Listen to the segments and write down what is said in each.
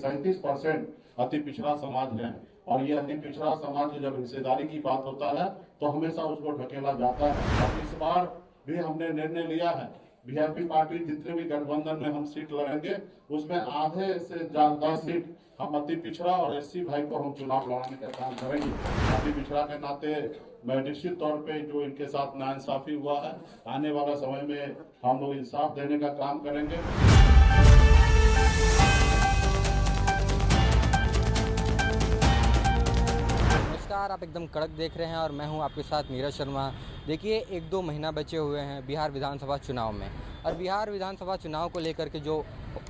37% अति पिछड़ा समाज है और ये अति पिछड़ा समाज जब हिस्सेदारी की बात होता है तो हमेशा उसको ढकेला जाता है। और इस बार भी हमने निर्णय लिया है, वीआईपी पार्टी जितने भी गठबंधन में हम सीट लड़ेंगे उसमें आधे से ज्यादा सीट हम अति पिछड़ा और एससी भाई को हम चुनाव लड़ाने का काम करेंगे। अति पिछड़ा के नाते मैं निश्चित तौर पे जो इनके साथ नाइंसाफी हुआ है, आने वाला समय में हम लोग इंसाफ देने का काम करेंगे। नमस्कार, आप एकदम कड़क देख रहे हैं और मैं हूं आपके साथ नीरज शर्मा। देखिए, एक दो महीना बचे हुए हैं बिहार विधानसभा चुनाव में और बिहार विधानसभा चुनाव को लेकर के जो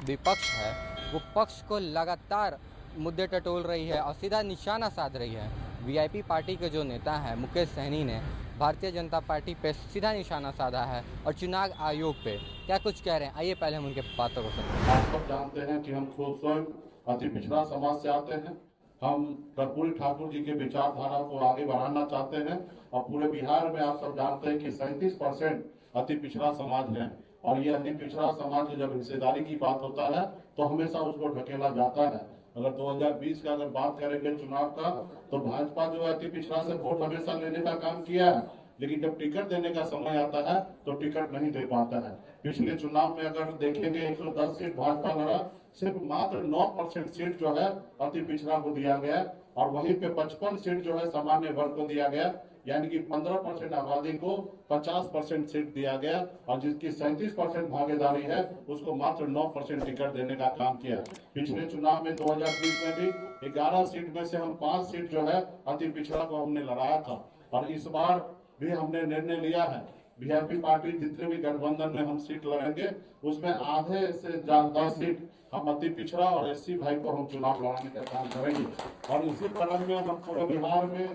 विपक्ष है वो पक्ष को लगातार मुद्दे टटोल रही है और सीधा निशाना साध रही है। वीआईपी पार्टी के जो नेता हैं मुकेश सहनी ने भारतीय जनता पार्टी पे सीधा निशाना साधा है और चुनाव आयोग पे क्या कुछ कह रहे हैं, आइए पहले हम उनके बातों को सुनें। आप सब जानते हैं कि हम खुद स्वयं अति पिछड़ा समाज से आते हैं। हम कर्पूरी ठाकुर जी के विचारधारा को आगे बढ़ाना चाहते हैं और पूरे बिहार में आप सब जानते हैं कि 37% अति पिछड़ा समाज है और ये अति पिछड़ा समाज जब हिस्सेदारी की बात होता है तो हमेशा उसको ढकेला जाता है। अगर 2020 का अगर बात करेंगे चुनाव का तो भाजपा जो है अति पिछड़ा से वोट हमेशा लेने का काम किया है, लेकिन जब टिकट देने का समय आता है तो टिकट नहीं दे पाता है। पिछले चुनाव में अगर देखेंगे 110 सीट भाजपा लड़ा, सिर्फ मात्र 9% सीट जो है अति पिछड़ा को दिया गया और वहीं पे 55 सीट जो है सामान्य वर्ग को दिया गया, यानी कि 15% आबादी को 50% सीट दिया गया और जिसकी 37% भागीदारी है उसको मात्र 9% टिकट देने का काम किया। पिछले चुनाव में 2020 में भी 11 सीट में से हम 5 सीट जो है अति पिछड़ा को हमने लड़ाया था और इस बार भी हमने निर्णय लिया है, वीआईपी पार्टी जितने भी गठबंधन में हम सीट लड़ेंगे उसमें आधे से ज्यादा सीट हम अति पिछड़ा और एससी भाई को हम चुनाव लड़ाने का काम करेंगे। और इसी क्रम में हम पूरे बिहार में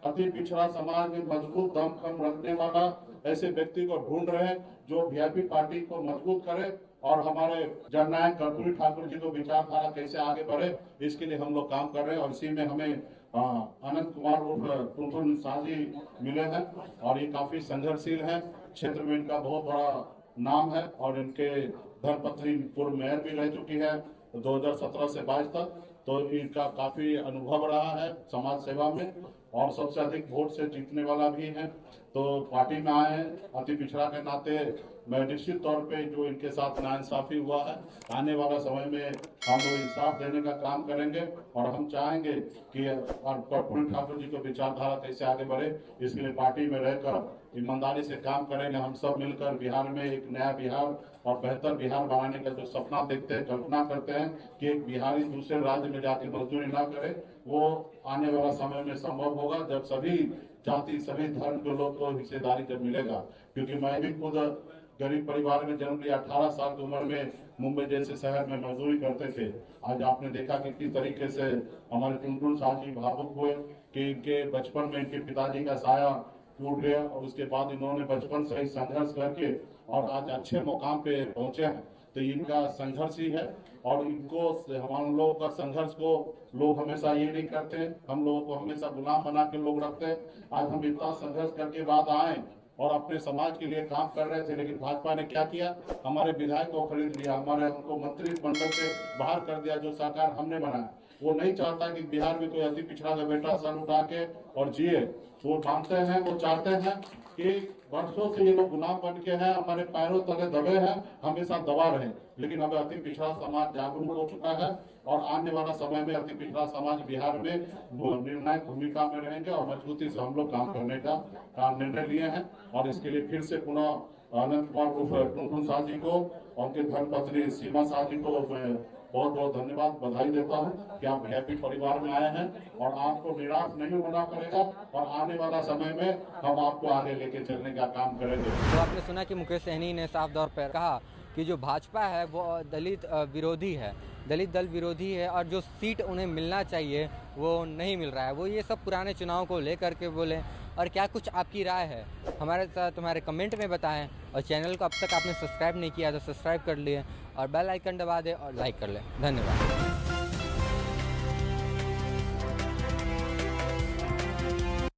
अति पिछड़ा समाज में मजबूत दमखम रखने वाला ऐसे व्यक्ति को ढूंढ रहे हैं जो वीआईपी पार्टी को मजबूत करे और हमारे जननायक कर्पूरी ठाकुर जी को विचारधारा कैसे आगे बढ़े इसके लिए हम लोग काम कर रहे हैं। और इसी में हमें अनंत कुमार टुनटुन शाह जी मिले हैं और ये काफी संघर्षशील हैं, क्षेत्र में इनका बहुत बड़ा नाम है और इनके धर्मपत्नी पूर्व मेयर भी रह चुकी है 2017 से 22 तक, तो इनका काफी अनुभव रहा है समाज सेवा में और सबसे अधिक वोट से जीतने वाला भी है। तो पार्टी में आए हैं अति पिछड़ा के नाते मैं निश्चित तौर पे जो इनके साथ नाइंसाफी हुआ है, आने वाला समय में हम लोग इंसाफ देने का काम करेंगे और हम चाहेंगे कि कर्पूरी ठाकुर जी को विचारधारा कैसे आगे बढ़े इसके लिए पार्टी में रहकर ईमानदारी से काम करेंगे। हम सब मिलकर बिहार में एक नया बिहार और बेहतर बिहार बनाने का जो सपना देखते हैं, कल्पना करते हैं कि एक बिहारी दूसरे राज्य में जाके मजदूरी ना करे, वो आने वाला समय में संभव होगा जब सभी जाति सभी धर्म के लोग को हिस्सेदारी जब मिलेगा। क्योंकि मैं भी खुद गरीब परिवार में जन्म लिया, 18 साल की उम्र में मुंबई जैसे शहर में मजदूरी करते थे। आज आपने देखा कि किस तरीके से हमारे टुनटुन शाह जी भावुक हुए कि इनके बचपन में इनके पिताजी का साया टूट गया और उसके बाद इन्होंने बचपन से ही संघर्ष करके और आज अच्छे मुकाम पे पहुंचे हैं। तो इनका संघर्ष ही है और इनको हम लोगों का संघर्ष को लोग हमेशा ये नहीं करते, हम लोगों को हमेशा गुलाम बना के लोग रखते हैं। आज हम इतना संघर्ष करके बाद आए और अपने समाज के लिए काम कर रहे थे, लेकिन भाजपा ने क्या किया, हमारे विधायक को खरीद लिया, हमारे हमको मंत्रिमंडल से बाहर कर दिया। जो सरकार हमने बनाया वो नहीं चाहता कि बिहार में कोई अति पिछड़ा का बेटा सर उठा के और जिए। वो मानते हैं, वो चाहते हैं कि वर्षों से ये लोग गुलाम बन के हैं, हमारे पैरों तले दबे हैं, हमेशा दबा रहे। लेकिन अब अति पिछड़ा समाज जागरूक हो चुका है और आने वाला समय में अति पिछड़ा समाज बिहार में निर्णायक भूमिका में रहेंगे और मजबूती से हम लोग काम करने का निर्णय लिए हैं। और इसके लिए फिर से पुनः अनंत कुमार टुनटुन शाह जी को और उनके धर्मपत्नी सीमा शाह जी को बहुत बहुत धन्यवाद, बधाई देता हूँ कि आप हैप्पी परिवार में आए हैं और आपको निराश नहीं होना पड़ेगा और आने वाला समय में हम आपको आगे लेके चलने का काम करेंगे। तो आपने सुना कि मुकेश सहनी ने साफ तौर पर कहा कि जो भाजपा है वो दलित विरोधी है, दलित दल विरोधी है और जो सीट उन्हें मिलना चाहिए वो नहीं मिल रहा है। वो ये सब पुराने चुनाव को लेकर के बोले। और क्या कुछ आपकी राय है हमारे साथ हमारे कमेंट में बताएं और चैनल को अब तक आपने सब्सक्राइब नहीं किया तो सब्सक्राइब कर लिए और बेल आइकन दबा दें और लाइक कर लें। धन्यवाद।